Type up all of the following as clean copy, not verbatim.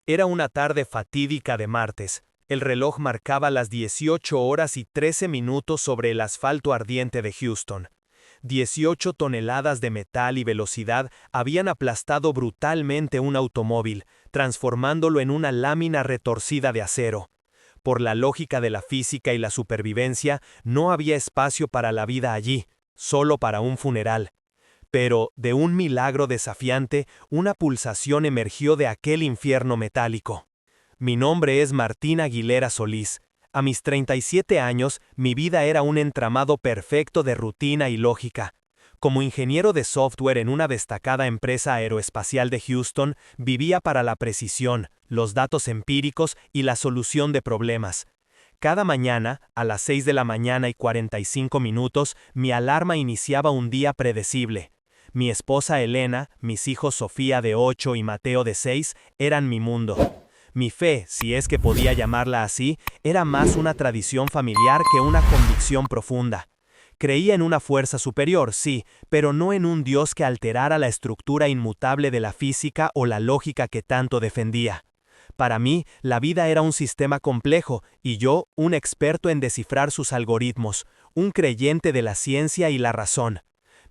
Era una tarde fatídica de martes. El reloj marcaba las 18 horas y 13 minutos sobre el asfalto ardiente de Houston. 18 toneladas de metal y velocidad habían aplastado brutalmente un automóvil, transformándolo en una lámina retorcida de acero. Por la lógica de la física y la supervivencia, no había espacio para la vida allí, solo para un funeral. Pero, de un milagro desafiante, una pulsación emergió de aquel infierno metálico. Mi nombre es Martín Aguilera Solís. A mis 37 años, mi vida era un entramado perfecto de rutina y lógica. Como ingeniero de software en una destacada empresa aeroespacial de Houston, vivía para la precisión, los datos empíricos y la solución de problemas. Cada mañana, a las 6 de la mañana y 45 minutos, mi alarma iniciaba un día predecible. Mi esposa Elena, mis hijos Sofía de 8 y Mateo de 6, eran mi mundo. Mi fe, si es que podía llamarla así, era más una tradición familiar que una convicción profunda. Creía en una fuerza superior, sí, pero no en un Dios que alterara la estructura inmutable de la física o la lógica que tanto defendía. Para mí, la vida era un sistema complejo, y yo, un experto en descifrar sus algoritmos, un creyente de la ciencia y la razón.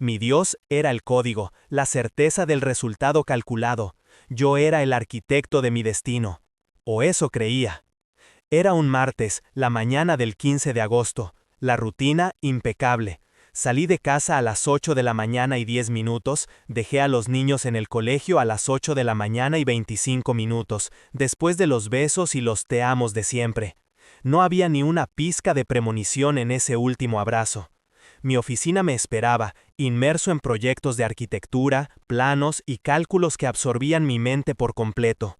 Mi Dios era el código, la certeza del resultado calculado. Yo era el arquitecto de mi destino. O eso creía. Era un martes, la mañana del 15 de agosto. La rutina, impecable. Salí de casa a las 8 de la mañana y 10 minutos, dejé a los niños en el colegio a las 8 de la mañana y 25 minutos, después de los besos y los te amos de siempre. No había ni una pizca de premonición en ese último abrazo. Mi oficina me esperaba, inmerso en proyectos de arquitectura, planos y cálculos que absorbían mi mente por completo.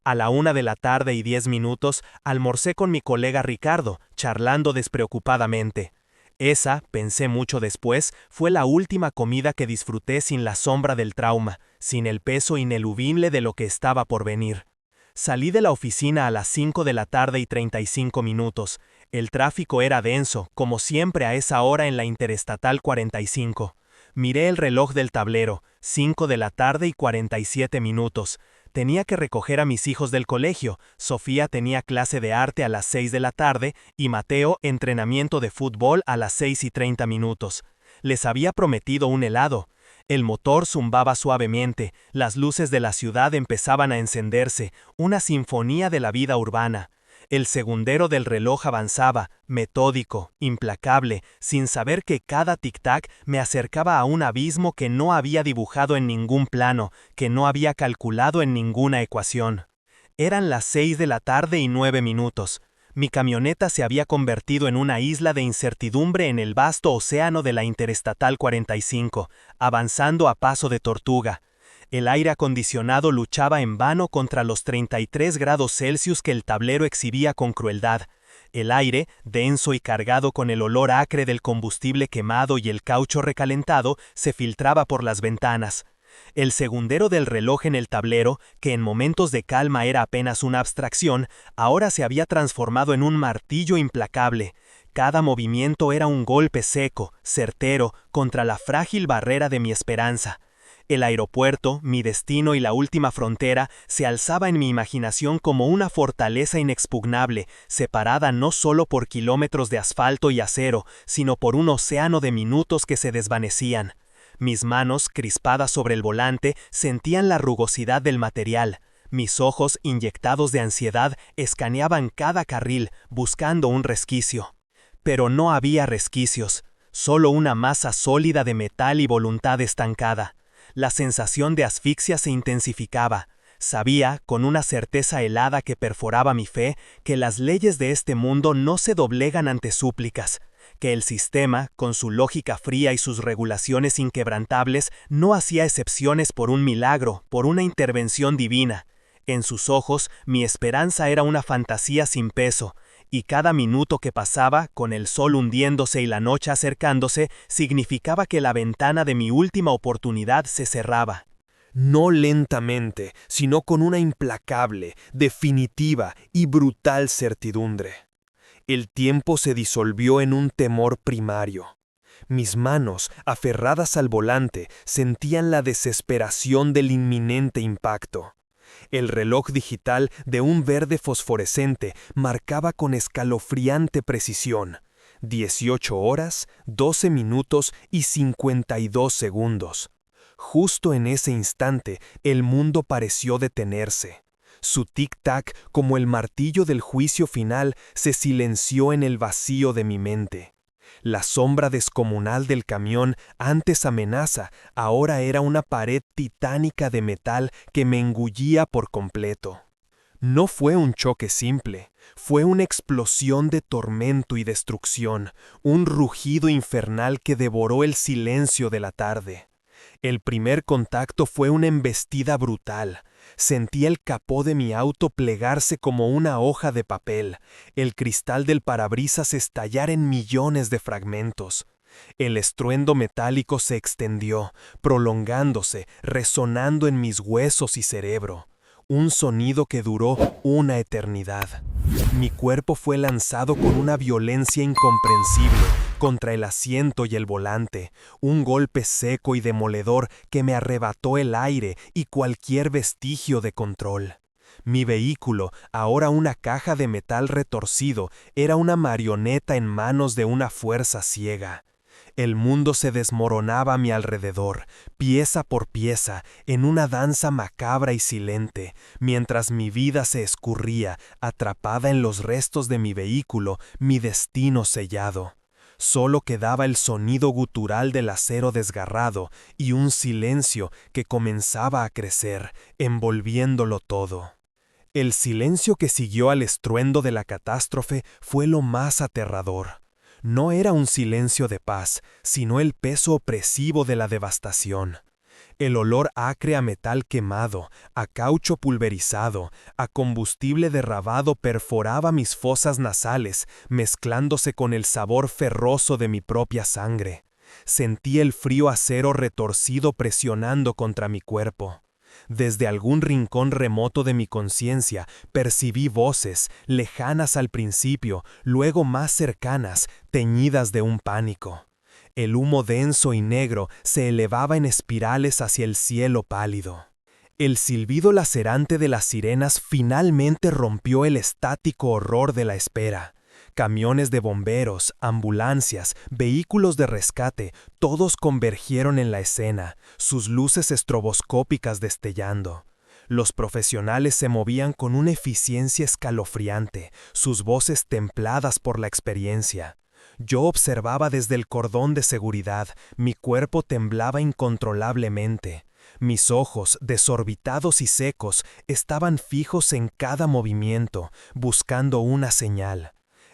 A la 1 de la tarde y 10 minutos, almorcé con mi colega Ricardo, charlando despreocupadamente. Esa, pensé mucho después, fue la última comida que disfruté sin la sombra del trauma, sin el peso ineludible de lo que estaba por venir. Salí de la oficina a las 5 de la tarde y 35 minutos. El tráfico era denso, como siempre a esa hora en la Interestatal 45. Miré el reloj del tablero, 5 de la tarde y 47 minutos. Tenía que recoger a mis hijos del colegio. Sofía tenía clase de arte a las 6 de la tarde y Mateo entrenamiento de fútbol a las 6 y 30 minutos. Les había prometido un helado. El motor zumbaba suavemente, las luces de la ciudad empezaban a encenderse, una sinfonía de la vida urbana. El segundero del reloj avanzaba, metódico, implacable, sin saber que cada tic-tac me acercaba a un abismo que no había dibujado en ningún plano, que no había calculado en ninguna ecuación. Eran las 6 de la tarde y 9 minutos. Mi camioneta se había convertido en una isla de incertidumbre en el vasto océano de la Interestatal 45, avanzando a paso de tortuga. El aire acondicionado luchaba en vano contra los 33 grados Celsius que el tablero exhibía con crueldad. El aire, denso y cargado con el olor acre del combustible quemado y el caucho recalentado, se filtraba por las ventanas. El segundero del reloj en el tablero, que en momentos de calma era apenas una abstracción, ahora se había transformado en un martillo implacable. Cada movimiento era un golpe seco, certero, contra la frágil barrera de mi esperanza. El aeropuerto, mi destino y la última frontera se alzaba en mi imaginación como una fortaleza inexpugnable, separada no solo por kilómetros de asfalto y acero, sino por un océano de minutos que se desvanecían. Mis manos, crispadas sobre el volante, sentían la rugosidad del material. Mis ojos, inyectados de ansiedad, escaneaban cada carril, buscando un resquicio. Pero no había resquicios, solo una masa sólida de metal y voluntad estancada. La sensación de asfixia se intensificaba. Sabía, con una certeza helada que perforaba mi fe, que las leyes de este mundo no se doblegan ante súplicas, que el sistema, con su lógica fría y sus regulaciones inquebrantables, no hacía excepciones por un milagro, por una intervención divina. En sus ojos, mi esperanza era una fantasía sin peso, y cada minuto que pasaba, con el sol hundiéndose y la noche acercándose, significaba que la ventana de mi última oportunidad se cerraba. No lentamente, sino con una implacable, definitiva y brutal certidumbre. El tiempo se disolvió en un temor primario. Mis manos, aferradas al volante, sentían la desesperación del inminente impacto. El reloj digital, de un verde fosforescente, marcaba con escalofriante precisión 18 horas, 12 minutos y 52 segundos. Justo en ese instante, el mundo pareció detenerse. Su tic-tac, como el martillo del juicio final, se silenció en el vacío de mi mente. La sombra descomunal del camión, antes amenaza, ahora era una pared titánica de metal que me engullía por completo. No fue un choque simple, fue una explosión de tormento y destrucción, un rugido infernal que devoró el silencio de la tarde. El primer contacto fue una embestida brutal. Sentí el capó de mi auto plegarse como una hoja de papel, el cristal del parabrisas estallar en millones de fragmentos. El estruendo metálico se extendió, prolongándose, resonando en mis huesos y cerebro. Un sonido que duró una eternidad. Mi cuerpo fue lanzado con una violencia incomprensible contra el asiento y el volante, un golpe seco y demoledor que me arrebató el aire y cualquier vestigio de control. Mi vehículo, ahora una caja de metal retorcido, era una marioneta en manos de una fuerza ciega. El mundo se desmoronaba a mi alrededor, pieza por pieza, en una danza macabra y silente, mientras mi vida se escurría, atrapada en los restos de mi vehículo, mi destino sellado. Solo quedaba el sonido gutural del acero desgarrado y un silencio que comenzaba a crecer, envolviéndolo todo. El silencio que siguió al estruendo de la catástrofe fue lo más aterrador. No era un silencio de paz, sino el peso opresivo de la devastación. El olor acre a metal quemado, a caucho pulverizado, a combustible derramado perforaba mis fosas nasales, mezclándose con el sabor ferroso de mi propia sangre. Sentí el frío acero retorcido presionando contra mi cuerpo. Desde algún rincón remoto de mi conciencia percibí voces, lejanas al principio, luego más cercanas, teñidas de un pánico. El humo denso y negro se elevaba en espirales hacia el cielo pálido. El silbido lacerante de las sirenas finalmente rompió el estático horror de la espera. Camiones de bomberos, ambulancias, vehículos de rescate, todos convergieron en la escena, sus luces estroboscópicas destellando. Los profesionales se movían con una eficiencia escalofriante, sus voces templadas por la experiencia. Yo observaba desde el cordón de seguridad, mi cuerpo temblaba incontrolablemente. Mis ojos, desorbitados y secos, estaban fijos en cada movimiento, buscando una señal.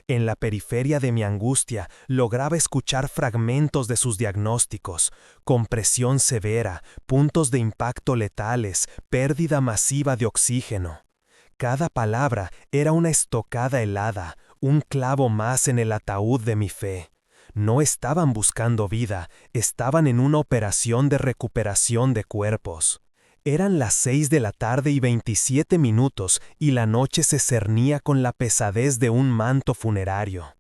En la periferia de mi angustia lograba escuchar fragmentos de sus diagnósticos: compresión severa, puntos de impacto letales, pérdida masiva de oxígeno. Cada palabra era una estocada helada, un clavo más en el ataúd de mi fe. No estaban buscando vida, estaban en una operación de recuperación de cuerpos. Eran las 6 de la tarde y 27 minutos y la noche se cernía con la pesadez de un manto funerario.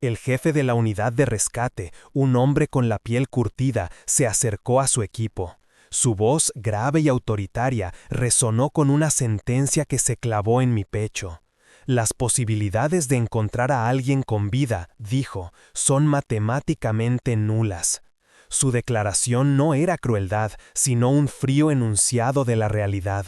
El jefe de la unidad de rescate, un hombre con la piel curtida, se acercó a su equipo. Su voz, grave y autoritaria, resonó con una sentencia que se clavó en mi pecho. Las posibilidades de encontrar a alguien con vida, dijo, son matemáticamente nulas. Su declaración no era crueldad, sino un frío enunciado de la realidad.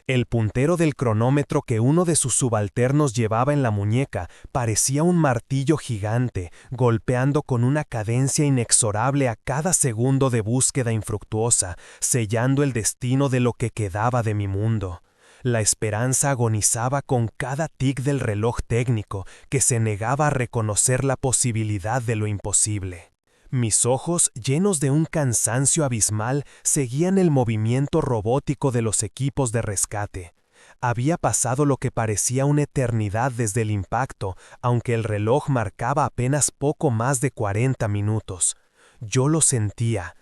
El puntero del cronómetro que uno de sus subalternos llevaba en la muñeca parecía un martillo gigante, golpeando con una cadencia inexorable a cada segundo de búsqueda infructuosa, sellando el destino de lo que quedaba de mi mundo. La esperanza agonizaba con cada tic del reloj técnico que se negaba a reconocer la posibilidad de lo imposible. Mis ojos, llenos de un cansancio abismal, seguían el movimiento robótico de los equipos de rescate. Había pasado lo que parecía una eternidad desde el impacto, aunque el reloj marcaba apenas poco más de 40 minutos. Yo lo sentía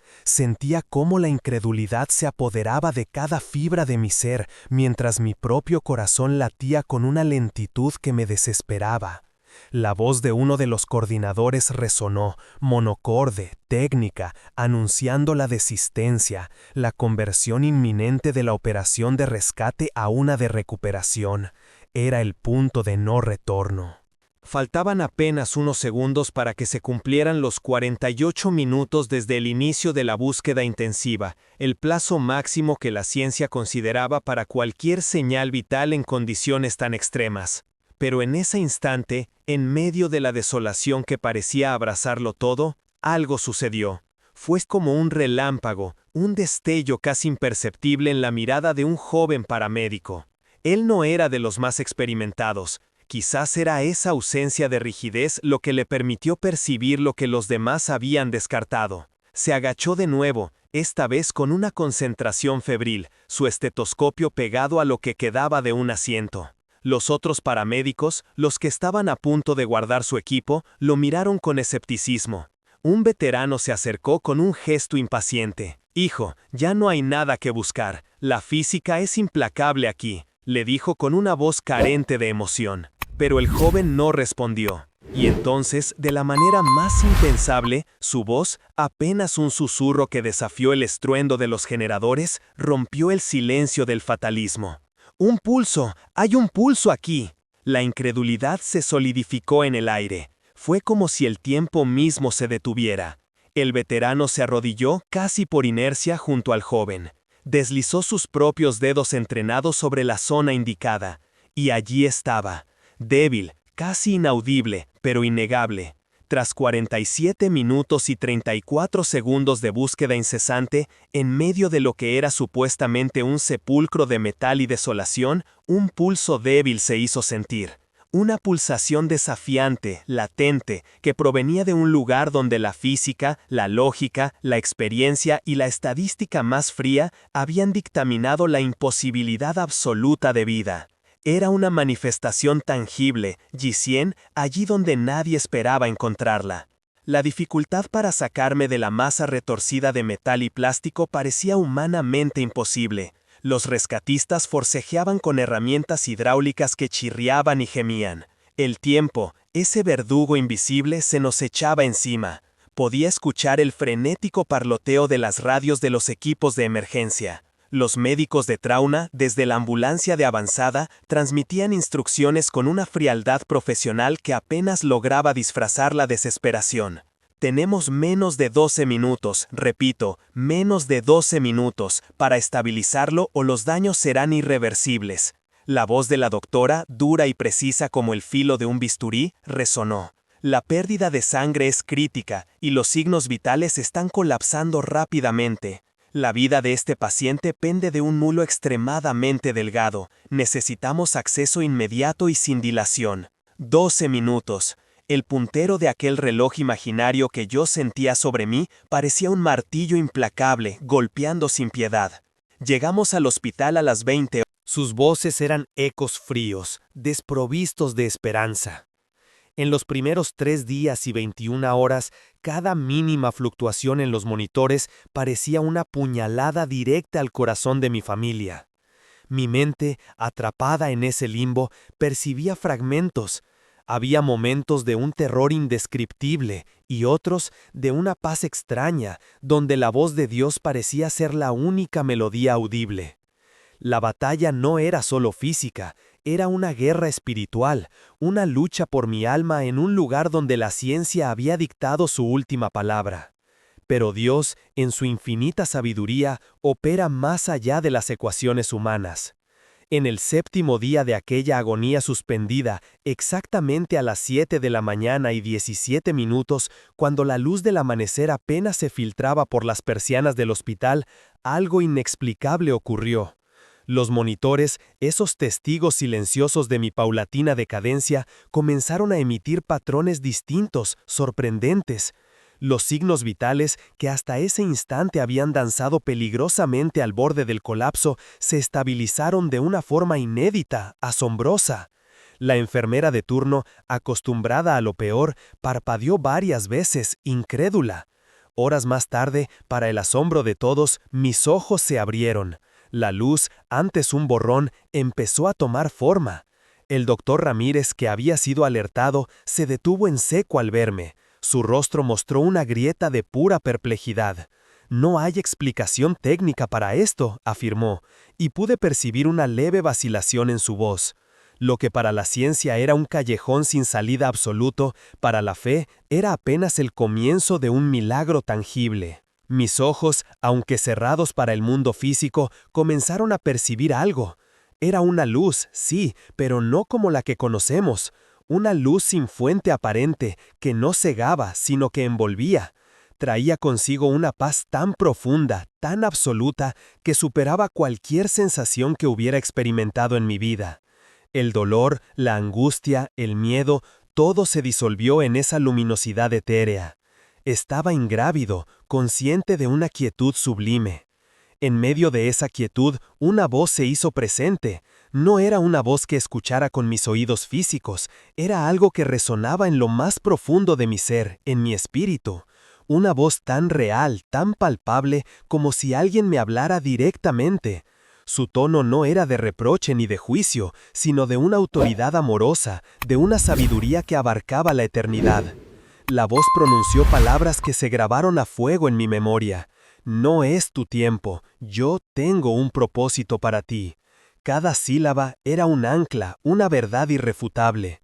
cómo la incredulidad se apoderaba de cada fibra de mi ser, mientras mi propio corazón latía con una lentitud que me desesperaba. La voz de uno de los coordinadores resonó, monocorde, técnica, anunciando la desistencia, la conversión inminente de la operación de rescate a una de recuperación. Era el punto de no retorno. Faltaban apenas unos segundos para que se cumplieran los 48 minutos desde el inicio de la búsqueda intensiva, el plazo máximo que la ciencia consideraba para cualquier señal vital en condiciones tan extremas. Pero en ese instante, en medio de la desolación que parecía abrazarlo todo, algo sucedió. Fue como un relámpago, un destello casi imperceptible en la mirada de un joven paramédico. Él no era de los más experimentados. Quizás era esa ausencia de rigidez lo que le permitió percibir lo que los demás habían descartado. Se agachó de nuevo, esta vez con una concentración febril, su estetoscopio pegado a lo que quedaba de un asiento. Los otros paramédicos, los que estaban a punto de guardar su equipo, lo miraron con escepticismo. Un veterano se acercó con un gesto impaciente. «Hijo, ya no hay nada que buscar. La física es implacable aquí», le dijo con una voz carente de emoción. Pero el joven no respondió. Y entonces, de la manera más impensable, su voz, apenas un susurro que desafió el estruendo de los generadores, rompió el silencio del fatalismo. «¡Un pulso! ¡Hay un pulso aquí!». La incredulidad se solidificó en el aire. Fue como si el tiempo mismo se detuviera. El veterano se arrodilló casi por inercia junto al joven. Deslizó sus propios dedos entrenados sobre la zona indicada. Y allí estaba, débil, casi inaudible, pero innegable. Tras 47 minutos y 34 segundos de búsqueda incesante, en medio de lo que era supuestamente un sepulcro de metal y desolación, un pulso débil se hizo sentir. Una pulsación desafiante, latente, que provenía de un lugar donde la física, la lógica, la experiencia y la estadística más fría habían dictaminado la imposibilidad absoluta de vida. Era una manifestación tangible, G100, allí donde nadie esperaba encontrarla. La dificultad para sacarme de la masa retorcida de metal y plástico parecía humanamente imposible. Los rescatistas forcejeaban con herramientas hidráulicas que chirriaban y gemían. El tiempo, ese verdugo invisible, se nos echaba encima. Podía escuchar el frenético parloteo de las radios de los equipos de emergencia. Los médicos de trauma, desde la ambulancia de avanzada, transmitían instrucciones con una frialdad profesional que apenas lograba disfrazar la desesperación. Tenemos menos de 12 minutos, repito, menos de 12 minutos, para estabilizarlo o los daños serán irreversibles. La voz de la doctora, dura y precisa como el filo de un bisturí, resonó. La pérdida de sangre es crítica y los signos vitales están colapsando rápidamente. La vida de este paciente pende de un mulo extremadamente delgado. Necesitamos acceso inmediato y sin dilación. 12 minutos. El puntero de aquel reloj imaginario que yo sentía sobre mí parecía un martillo implacable, golpeando sin piedad. Llegamos al hospital a las 20 horas. Sus voces eran ecos fríos, desprovistos de esperanza. En los primeros 3 días y 21 horas, cada mínima fluctuación en los monitores parecía una puñalada directa al corazón de mi familia. Mi mente, atrapada en ese limbo, percibía fragmentos. Había momentos de un terror indescriptible y otros de una paz extraña, donde la voz de Dios parecía ser la única melodía audible. La batalla no era solo física, era una guerra espiritual, una lucha por mi alma en un lugar donde la ciencia había dictado su última palabra. Pero Dios, en su infinita sabiduría, opera más allá de las ecuaciones humanas. En el 7º día de aquella agonía suspendida, exactamente a las 7 de la mañana y 17 minutos, cuando la luz del amanecer apenas se filtraba por las persianas del hospital, algo inexplicable ocurrió. Los monitores, esos testigos silenciosos de mi paulatina decadencia, comenzaron a emitir patrones distintos, sorprendentes. Los signos vitales, que hasta ese instante habían danzado peligrosamente al borde del colapso, se estabilizaron de una forma inédita, asombrosa. La enfermera de turno, acostumbrada a lo peor, parpadeó varias veces, incrédula. Horas más tarde, para el asombro de todos, mis ojos se abrieron. La luz, antes un borrón, empezó a tomar forma. El doctor Ramírez, que había sido alertado, se detuvo en seco al verme. Su rostro mostró una grieta de pura perplejidad. «No hay explicación técnica para esto», afirmó, y pude percibir una leve vacilación en su voz. Lo que para la ciencia era un callejón sin salida absoluto, para la fe era apenas el comienzo de un milagro tangible. Mis ojos, aunque cerrados para el mundo físico, comenzaron a percibir algo. Era una luz, sí, pero no como la que conocemos. Una luz sin fuente aparente, que no cegaba, sino que envolvía. Traía consigo una paz tan profunda, tan absoluta, que superaba cualquier sensación que hubiera experimentado en mi vida. El dolor, la angustia, el miedo, todo se disolvió en esa luminosidad etérea. Estaba ingrávido, consciente de una quietud sublime. En medio de esa quietud, una voz se hizo presente. No era una voz que escuchara con mis oídos físicos, era algo que resonaba en lo más profundo de mi ser, en mi espíritu. Una voz tan real, tan palpable, como si alguien me hablara directamente. Su tono no era de reproche ni de juicio, sino de una autoridad amorosa, de una sabiduría que abarcaba la eternidad. La voz pronunció palabras que se grabaron a fuego en mi memoria. «No es tu tiempo, yo tengo un propósito para ti». Cada sílaba era un ancla, una verdad irrefutable.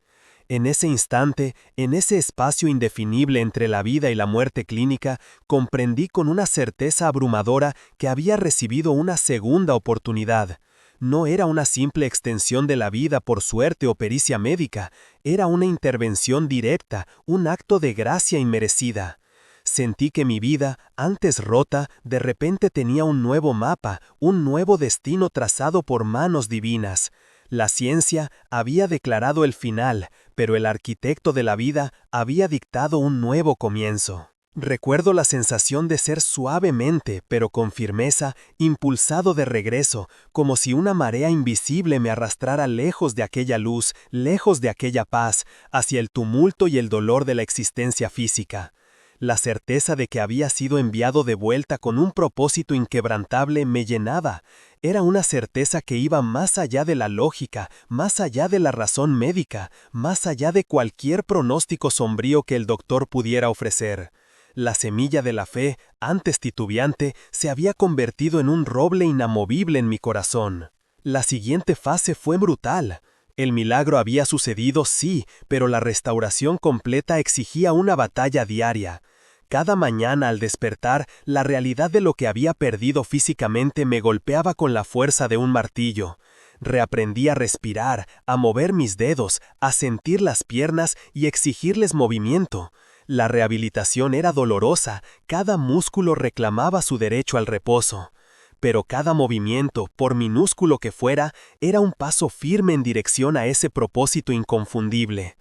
En ese instante, en ese espacio indefinible entre la vida y la muerte clínica, comprendí con una certeza abrumadora que había recibido una segunda oportunidad. No era una simple extensión de la vida por suerte o pericia médica, era una intervención directa, un acto de gracia inmerecida. Sentí que mi vida, antes rota, de repente tenía un nuevo mapa, un nuevo destino trazado por manos divinas. La ciencia había declarado el final, pero el arquitecto de la vida había dictado un nuevo comienzo. Recuerdo la sensación de ser suavemente, pero con firmeza, impulsado de regreso, como si una marea invisible me arrastrara lejos de aquella luz, lejos de aquella paz, hacia el tumulto y el dolor de la existencia física. La certeza de que había sido enviado de vuelta con un propósito inquebrantable me llenaba. Era una certeza que iba más allá de la lógica, más allá de la razón médica, más allá de cualquier pronóstico sombrío que el doctor pudiera ofrecer. La semilla de la fe, antes titubeante, se había convertido en un roble inamovible en mi corazón. La siguiente fase fue brutal. El milagro había sucedido, sí, pero la restauración completa exigía una batalla diaria. Cada mañana al despertar, la realidad de lo que había perdido físicamente me golpeaba con la fuerza de un martillo. Reaprendí a respirar, a mover mis dedos, a sentir las piernas y exigirles movimiento. La rehabilitación era dolorosa, cada músculo reclamaba su derecho al reposo. Pero cada movimiento, por minúsculo que fuera, era un paso firme en dirección a ese propósito inconfundible.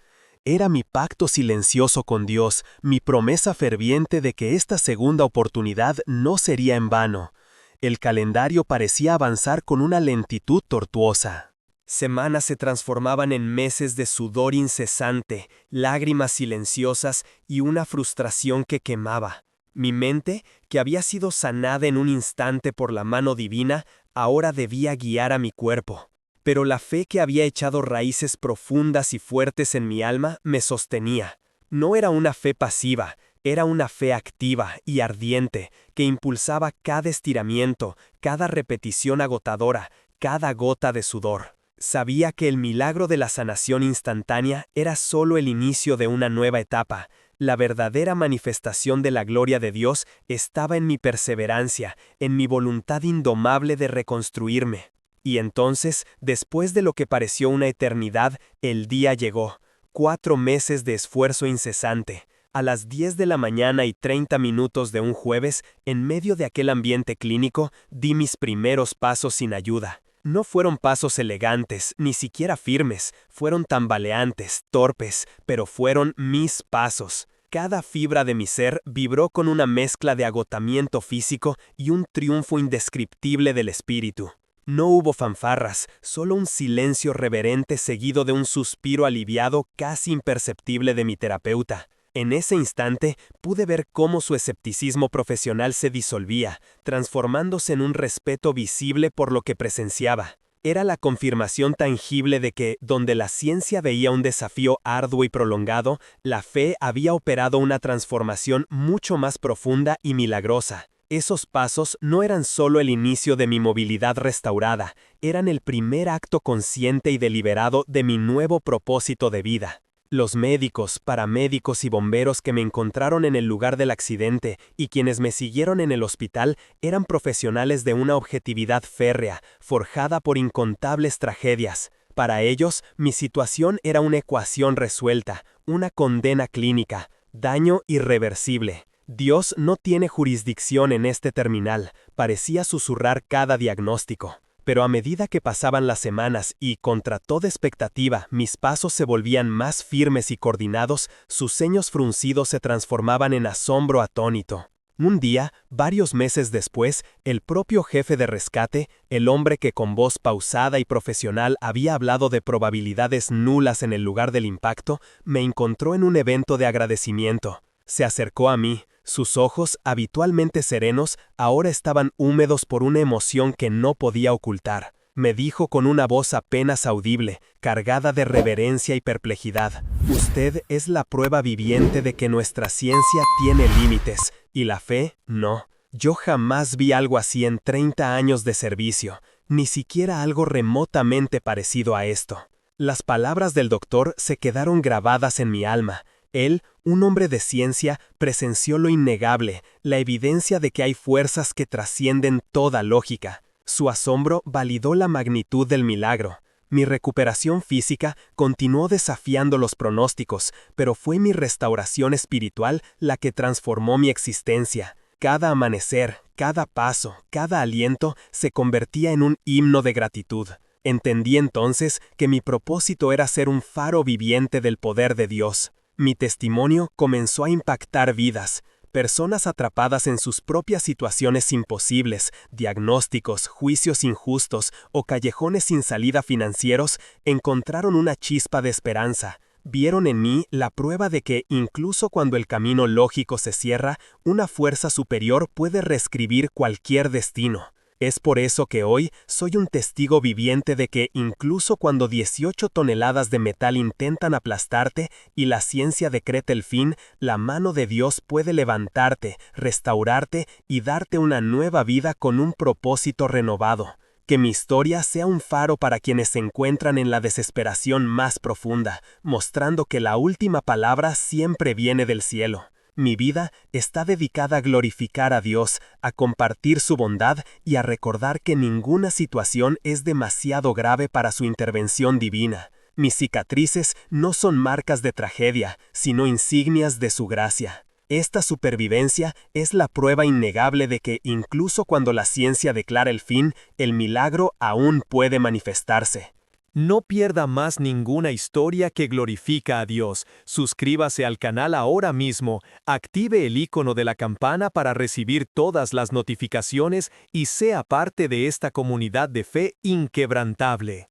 Era mi pacto silencioso con Dios, mi promesa ferviente de que esta segunda oportunidad no sería en vano. El calendario parecía avanzar con una lentitud tortuosa. Semanas se transformaban en meses de sudor incesante, lágrimas silenciosas y una frustración que quemaba. Mi mente, que había sido sanada en un instante por la mano divina, ahora debía guiar a mi cuerpo. Pero la fe que había echado raíces profundas y fuertes en mi alma me sostenía. No era una fe pasiva, era una fe activa y ardiente, que impulsaba cada estiramiento, cada repetición agotadora, cada gota de sudor. Sabía que el milagro de la sanación instantánea era solo el inicio de una nueva etapa. La verdadera manifestación de la gloria de Dios estaba en mi perseverancia, en mi voluntad indomable de reconstruirme. Y entonces, después de lo que pareció una eternidad, el día llegó. 4 meses de esfuerzo incesante. A las 10 de la mañana y 30 minutos de un jueves, en medio de aquel ambiente clínico, di mis primeros pasos sin ayuda. No fueron pasos elegantes, ni siquiera firmes, fueron tambaleantes, torpes, pero fueron mis pasos. Cada fibra de mi ser vibró con una mezcla de agotamiento físico y un triunfo indescriptible del espíritu. No hubo fanfarras, solo un silencio reverente seguido de un suspiro aliviado casi imperceptible de mi terapeuta. En ese instante pude ver cómo su escepticismo profesional se disolvía, transformándose en un respeto visible por lo que presenciaba. Era la confirmación tangible de que, donde la ciencia veía un desafío arduo y prolongado, la fe había operado una transformación mucho más profunda y milagrosa. Esos pasos no eran solo el inicio de mi movilidad restaurada, eran el primer acto consciente y deliberado de mi nuevo propósito de vida. Los médicos, paramédicos y bomberos que me encontraron en el lugar del accidente y quienes me siguieron en el hospital eran profesionales de una objetividad férrea, forjada por incontables tragedias. Para ellos, mi situación era una ecuación resuelta, una condena clínica, daño irreversible. Dios no tiene jurisdicción en este terminal, parecía susurrar cada diagnóstico. Pero a medida que pasaban las semanas y, contra toda expectativa, mis pasos se volvían más firmes y coordinados, sus ceños fruncidos se transformaban en asombro atónito. Un día, varios meses después, el propio jefe de rescate, el hombre que con voz pausada y profesional había hablado de probabilidades nulas en el lugar del impacto, me encontró en un evento de agradecimiento. Se acercó a mí. Sus ojos, habitualmente serenos, ahora estaban húmedos por una emoción que no podía ocultar. Me dijo con una voz apenas audible, cargada de reverencia y perplejidad: «Usted es la prueba viviente de que nuestra ciencia tiene límites, y la fe no. Yo jamás vi algo así en 30 años de servicio, ni siquiera algo remotamente parecido a esto». Las palabras del doctor se quedaron grabadas en mi alma. Él, un hombre de ciencia, presenció lo innegable, la evidencia de que hay fuerzas que trascienden toda lógica. Su asombro validó la magnitud del milagro. Mi recuperación física continuó desafiando los pronósticos, pero fue mi restauración espiritual la que transformó mi existencia. Cada amanecer, cada paso, cada aliento se convertía en un himno de gratitud. Entendí entonces que mi propósito era ser un faro viviente del poder de Dios. Mi testimonio comenzó a impactar vidas, personas atrapadas en sus propias situaciones imposibles, diagnósticos, juicios injustos o callejones sin salida financieros, encontraron una chispa de esperanza. Vieron en mí la prueba de que, incluso cuando el camino lógico se cierra, una fuerza superior puede reescribir cualquier destino. Es por eso que hoy soy un testigo viviente de que incluso cuando 18 toneladas de metal intentan aplastarte y la ciencia decreta el fin, la mano de Dios puede levantarte, restaurarte y darte una nueva vida con un propósito renovado. Que mi historia sea un faro para quienes se encuentran en la desesperación más profunda, mostrando que la última palabra siempre viene del cielo. Mi vida está dedicada a glorificar a Dios, a compartir su bondad y a recordar que ninguna situación es demasiado grave para su intervención divina. Mis cicatrices no son marcas de tragedia, sino insignias de su gracia. Esta supervivencia es la prueba innegable de que incluso cuando la ciencia declara el fin, el milagro aún puede manifestarse. No pierda más ninguna historia que glorifica a Dios. Suscríbase al canal ahora mismo, active el icono de la campana para recibir todas las notificaciones y sea parte de esta comunidad de fe inquebrantable.